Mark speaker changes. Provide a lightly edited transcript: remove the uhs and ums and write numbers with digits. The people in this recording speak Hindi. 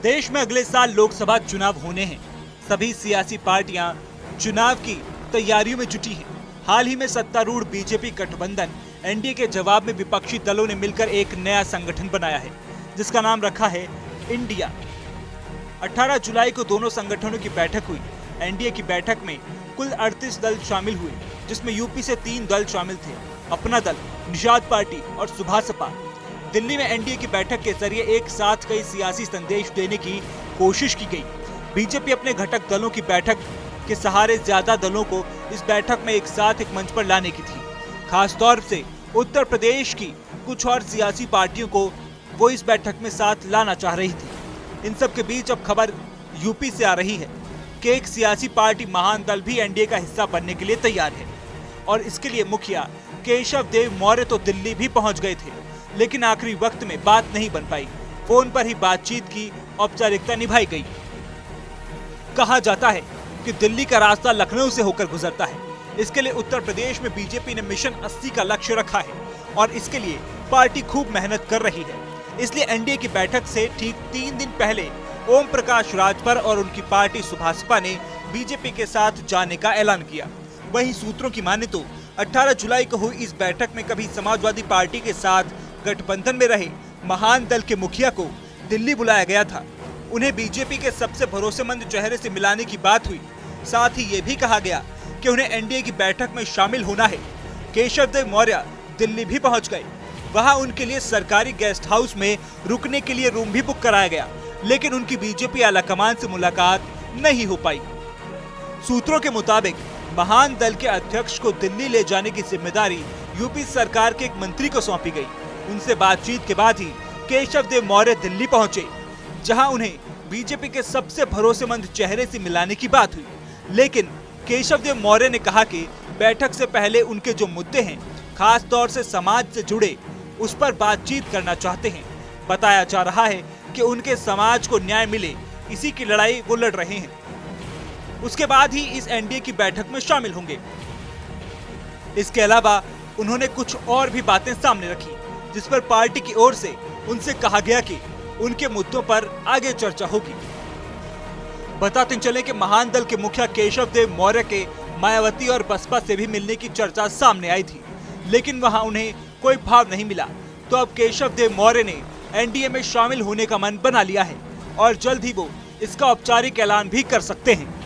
Speaker 1: देश में अगले साल लोकसभा चुनाव होने हैं। सभी सियासी पार्टियां चुनाव की तैयारियों में जुटी हैं। हाल ही में सत्तारूढ़ बीजेपी गठबंधन एनडीए के जवाब में विपक्षी दलों ने मिलकर एक नया संगठन बनाया है, जिसका नाम रखा है इंडिया। 18 जुलाई को दोनों संगठनों की बैठक हुई। एनडीए की बैठक में कुल 38 दल शामिल हुए, जिसमें यूपी से 3 दल शामिल थे, अपना दल, निषाद पार्टी और सुभासपा। दिल्ली में एनडीए की बैठक के जरिए एक साथ कई सियासी संदेश देने की कोशिश की गई। बीजेपी अपने घटक दलों की बैठक के सहारे ज्यादा दलों को इस बैठक में एक साथ एक मंच पर लाने की थी। खास तौर से उत्तर प्रदेश की कुछ और सियासी पार्टियों को वो इस बैठक में साथ लाना चाह रही थी। इन सब के बीच अब खबर यूपी से आ रही है कि एक सियासी पार्टी महान दल भी एनडीए का हिस्सा बनने के लिए तैयार है और इसके लिए मुखिया केशव देव मौर्य तो दिल्ली भी पहुंच गए थे, लेकिन आखिरी वक्त में बात नहीं बन पाई। फोन पर ही बातचीत की औपचारिकता निभाई गई। कहा जाता है कि दिल्ली का रास्ता लखनऊ से होकर गुजरता है। इसके लिए उत्तर प्रदेश में बीजेपी ने मिशन 80 का लक्ष्य रखा है और इसके लिए पार्टी खूब मेहनत कर रही है। इसलिए एनडीए की बैठक से ठीक 3 दिन पहले ओम प्रकाश राजभर और उनकी पार्टी सुभासपा ने बीजेपी के साथ जाने का ऐलान किया। वहीं सूत्रों की माने तो 18 जुलाई को हुई इस बैठक में कभी समाजवादी पार्टी के साथ गठबंधन में रहे महान दल के मुखिया को दिल्ली बुलाया गया था। उन्हें बीजेपी के सबसे भरोसेमंद चेहरे से मिलाने की बात हुई। साथ ही ये भी कहा गया कि उन्हें एनडीए की बैठक में शामिल होना है। केशव देव मौर्य दिल्ली भी पहुंच गए। वहां उनके लिए सरकारी गेस्ट हाउस में रुकने के लिए रूम भी बुक कराया गया, लेकिन उनकी बीजेपी आलाकमान से मुलाकात नहीं हो पाई। सूत्रों के मुताबिक महान दल के अध्यक्ष को दिल्ली ले जाने की जिम्मेदारी यूपी सरकार के एक मंत्री को सौंपी गई। उनसे बातचीत के बाद ही केशव देव मौर्य दिल्ली पहुंचे, जहां उन्हें बीजेपी के सबसे भरोसेमंद चेहरे से मिलाने की बात हुई। लेकिन केशव देव मौर्य ने कहा कि बैठक से पहले उनके जो मुद्दे हैं, खास तौर से समाज से जुड़े, उस पर बातचीत करना चाहते हैं। बताया जा रहा है कि उनके समाज को न्याय मिले, इसी की लड़ाई वो लड़ रहे हैं। उसके बाद ही इस एनडीए की बैठक में शामिल होंगे। इसके अलावा उन्होंने कुछ और भी बातें सामने रखी, जिस पर पार्टी की ओर से उनसे कहा गया कि उनके मुद्दों पर आगे चर्चा होगी। बताते चले कि महान दल के मुखिया केशव देव मौर्य के मायावती और बसपा से भी मिलने की चर्चा सामने आई थी, लेकिन वहां उन्हें कोई भाव नहीं मिला। तो अब केशव देव मौर्य ने एनडीए में शामिल होने का मन बना लिया है और जल्द ही वो इसका औपचारिक ऐलान भी कर सकते हैं।